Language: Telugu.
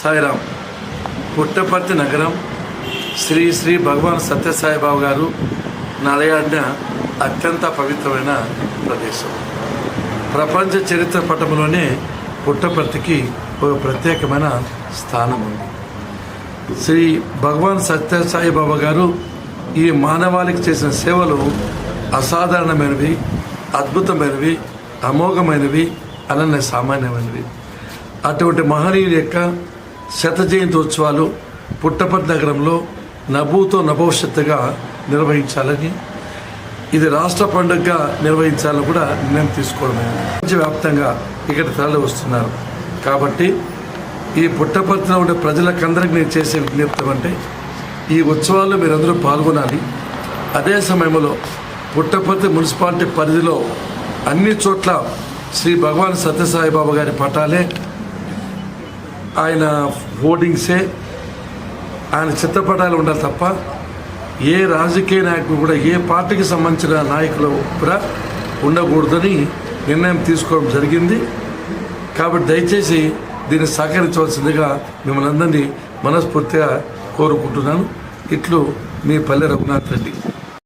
సాయిరామ్. పుట్టపర్తి నగరం శ్రీ శ్రీ భగవాన్ సత్యసాయిబాబా గారు నడయాడిన అత్యంత పవిత్రమైన ప్రదేశం. ప్రపంచ చరిత్ర పటంలోనే పుట్టపర్తికి ఒక ప్రత్యేకమైన స్థానం ఉంది. శ్రీ భగవాన్ సత్యసాయిబాబా గారు ఈ మానవాళికి చేసిన సేవలు అసాధారణమైనవి, అద్భుతమైనవి, అమోఘమైనవి, అనన్య సామాన్యమైనవి. అటువంటి మహనీయుల యొక్క శత జయంతోత్సవాలు పుట్టపర్తి నగరంలో నభూతో నభవిష్యత్తుగా నిర్వహించాలని, ఇది రాష్ట్ర పండుగగా నిర్వహించాలని కూడా నిర్ణయం తీసుకోవడమైంది. ప్రపంచవ్యాప్తంగా ఇక్కడ తరలి వస్తున్నారు కాబట్టి ఈ పుట్టపర్తిలో ఉండే ప్రజలకందరికీ నేను చేసే విజ్ఞప్తి అంటే ఈ ఉత్సవాల్లో మీరందరూ పాల్గొనాలి. అదే సమయంలో పుట్టపర్తి మున్సిపాలిటీ పరిధిలో అన్ని చోట్ల శ్రీ భగవాన్ సత్యసాయిబాబా గారి పటాలే, ఆయన హోర్డింగ్సే, ఆయన చిత్రపటాలు ఉండాలి తప్ప ఏ రాజకీయ నాయకుడు కూడా, ఏ పార్టీకి సంబంధించిన నాయకులు కూడా ఉండకూడదని నిర్ణయం తీసుకోవడం జరిగింది. కాబట్టి దయచేసి దీన్ని సహకరించవలసిందిగా మిమ్మల్ని అందరినీ మనస్ఫూర్తిగా కోరుకుంటున్నాను. ఇట్లు మీ పల్లె రఘునాథ్ రెడ్డి.